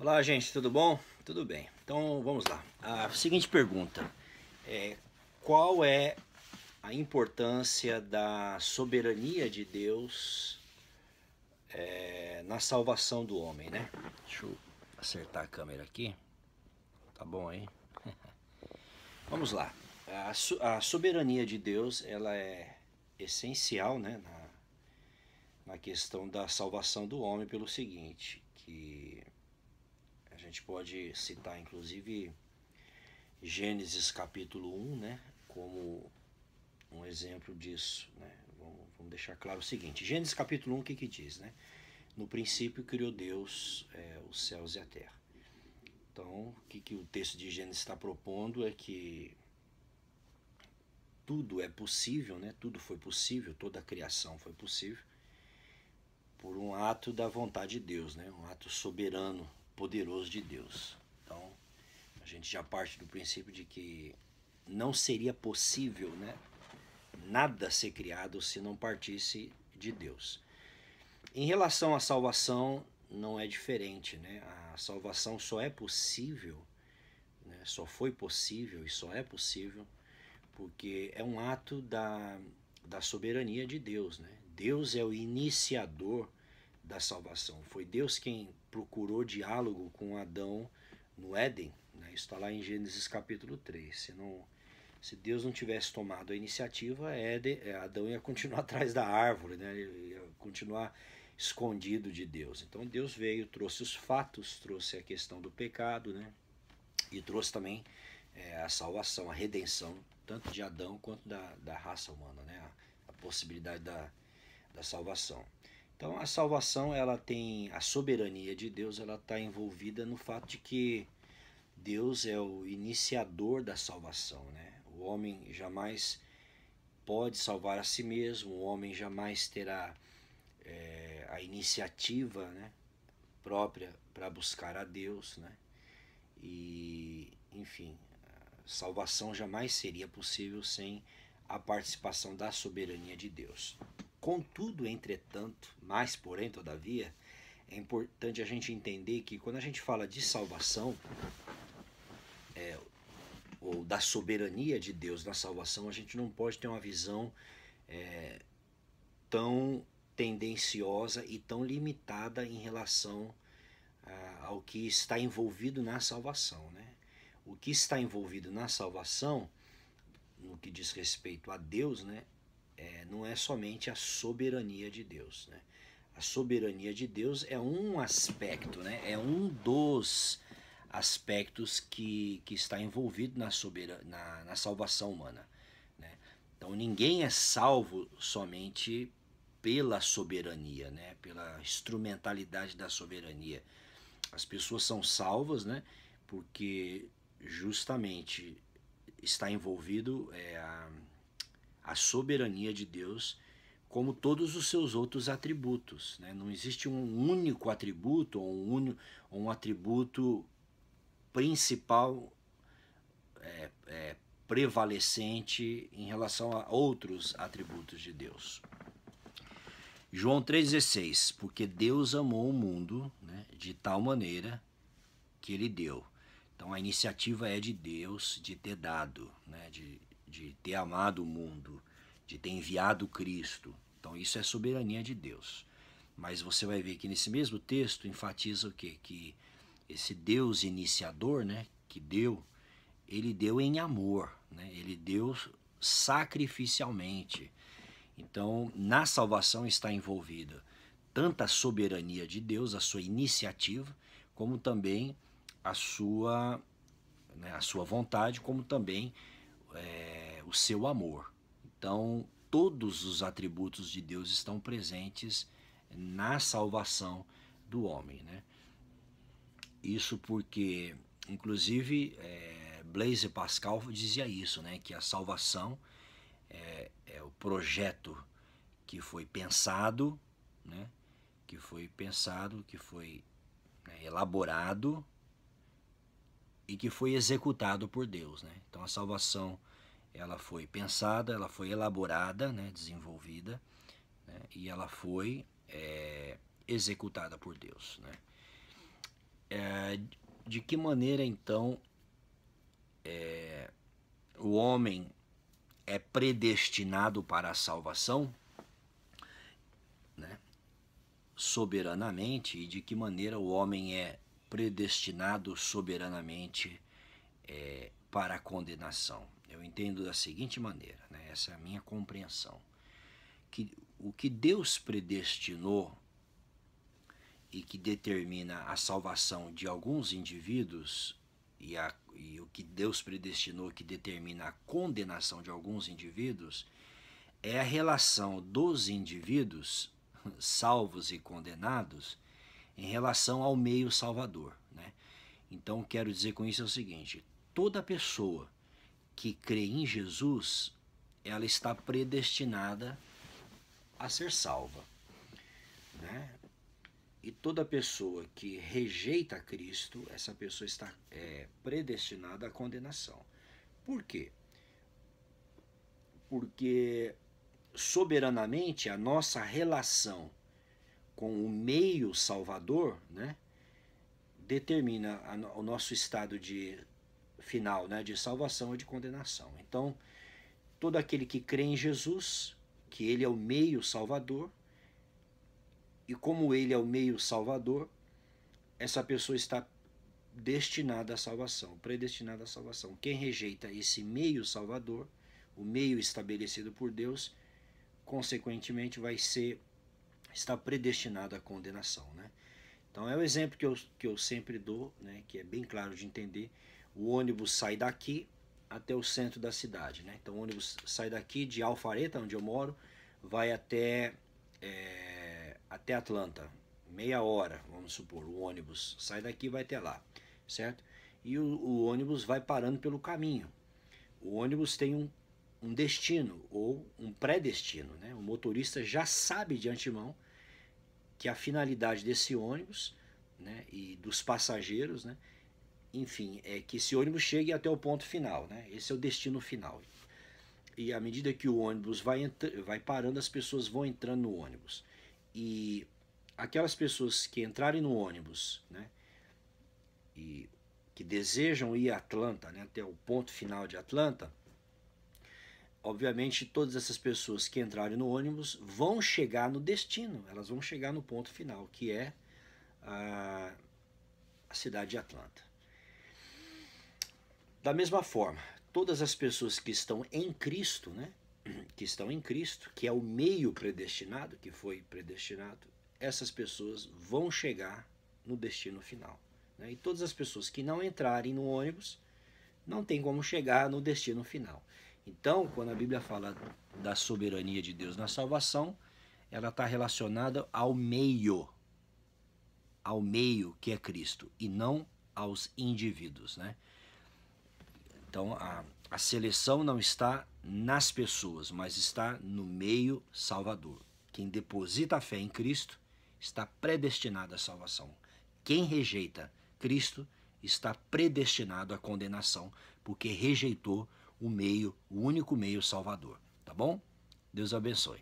Olá, gente, tudo bom? Tudo bem. Então vamos lá. A seguinte pergunta qual é a importância da soberania de Deus na salvação do homem, né? Deixa eu acertar a câmera aqui. Tá bom aí? Vamos lá. A soberania de Deus, ela é essencial, né, na questão da salvação do homem pelo seguinte, que a gente pode citar inclusive Gênesis capítulo 1, né, como um exemplo disso, né? Vamos deixar claro o seguinte: Gênesis capítulo 1, o que diz, né? No princípio criou Deus os céus e a terra. Então, o que o texto de Gênesis está propondo é que tudo é possível, né? Tudo foi possível, toda a criação foi possível por um ato da vontade de Deus, né? Um ato soberano, poderoso de Deus. Então, a gente já parte do princípio de que não seria possível, né, nada ser criado se não partisse de Deus. Em relação à salvação, não é diferente, né? A salvação só é possível, né? Só foi possível e só é possível porque é um ato da soberania de Deus, né? Deus é o iniciador da salvação. Foi Deus quem procurou diálogo com Adão no Éden, né? Isso está lá em Gênesis capítulo 3. Se Deus não tivesse tomado a iniciativa, Adão ia continuar atrás da árvore, né? Ele ia continuar escondido de Deus. Então Deus veio, trouxe os fatos, trouxe a questão do pecado, né? E trouxe também a salvação, a redenção, tanto de Adão quanto da raça humana, né? A possibilidade da salvação. Então a salvação, ela tem a soberania de Deus, ela está envolvida no fato de que Deus é o iniciador da salvação, né? O homem jamais pode salvar a si mesmo, o homem jamais terá a iniciativa, né, própria para buscar a Deus, né? E, enfim, a salvação jamais seria possível sem a participação da soberania de Deus. Contudo, entretanto, mais porém, todavia, é importante a gente entender que quando a gente fala de salvação, ou da soberania de Deus na salvação, a gente não pode ter uma visão tão tendenciosa e tão limitada em relação ao que está envolvido na salvação, né? O que está envolvido na salvação, no que diz respeito a Deus, né, não é somente a soberania de Deus, né? A soberania de Deus é um aspecto, né? É um dos aspectos que está envolvido na salvação humana, né? Então ninguém é salvo somente pela soberania, né? Pela instrumentalidade da soberania. As pessoas são salvas, né, porque justamente está envolvido a soberania de Deus, como todos os seus outros atributos, né? Não existe um único atributo ou um atributo principal prevalecente em relação a outros atributos de Deus. João 3,16, porque Deus amou o mundo, né, de tal maneira que ele deu. Então a iniciativa é de Deus de ter dado, né, de ter amado o mundo, de ter enviado Cristo. Então isso é soberania de Deus. Mas você vai ver que nesse mesmo texto enfatiza o quê? Que esse Deus iniciador, né, que deu, ele deu em amor, né? Ele deu sacrificialmente. Então, na salvação está envolvida tanto a soberania de Deus, a sua iniciativa, como também a sua vontade, como também o seu amor. Então, todos os atributos de Deus estão presentes na salvação do homem, né? Isso porque, inclusive, Blaise Pascal dizia isso, né? Que a salvação é o projeto que foi pensado, né? Que foi elaborado e que foi executado por Deus, né? Então a salvação, ela foi pensada, ela foi elaborada, né? Desenvolvida, né? E ela foi executada por Deus, né? de que maneira então o homem é predestinado para a salvação, né? Soberanamente, e de que maneira o homem é predestinado soberanamente para a condenação. Eu entendo da seguinte maneira, né? Essa é a minha compreensão, que o que Deus predestinou e que determina a salvação de alguns indivíduos e o que Deus predestinou que determina a condenação de alguns indivíduos é a relação dos indivíduos salvos e condenados em relação ao meio salvador, né? Então, quero dizer com isso é o seguinte: toda pessoa que crê em Jesus, ela está predestinada a ser salva, né? E toda pessoa que rejeita Cristo, essa pessoa está predestinada à condenação. Por quê? Porque soberanamente a nossa relação com o meio salvador, né, determina o nosso estado de final, né, de salvação ou de condenação. Então, todo aquele que crê em Jesus, que ele é o meio salvador, e como ele é o meio salvador, essa pessoa está destinada à salvação, predestinada à salvação. Quem rejeita esse meio salvador, o meio estabelecido por Deus, consequentemente está predestinado à condenação, né? Então é o exemplo que eu sempre dou, né, que é bem claro de entender. O ônibus sai daqui até o centro da cidade, né? Então o ônibus sai daqui de Alpharetta, onde eu moro, vai até Atlanta, meia hora, vamos supor, o ônibus sai daqui e vai até lá, certo? E o ônibus vai parando pelo caminho. O ônibus tem um destino ou um pré-destino, né? O motorista já sabe de antemão que a finalidade desse ônibus, né, e dos passageiros, né, enfim, é que esse ônibus chegue até o ponto final, né? Esse é o destino final. E à medida que o ônibus vai parando, as pessoas vão entrando no ônibus. E aquelas pessoas que entrarem no ônibus, né, e que desejam ir a Atlanta, né, até o ponto final de Atlanta, obviamente todas essas pessoas que entrarem no ônibus vão chegar no destino, elas vão chegar no ponto final, que é a cidade de Atlanta. Da mesma forma, todas as pessoas que estão em Cristo, né, que estão em Cristo, que é o meio predestinado, que foi predestinado, essas pessoas vão chegar no destino final, né? E todas as pessoas que não entrarem no ônibus não tem como chegar no destino final. Então, quando a Bíblia fala da soberania de Deus na salvação, ela está relacionada ao meio que é Cristo, e não aos indivíduos, né? Então, a seleção não está nas pessoas, mas está no meio salvador. Quem deposita a fé em Cristo está predestinado à salvação. Quem rejeita Cristo está predestinado à condenação, porque rejeitou o único meio salvador. Tá bom? Deus abençoe.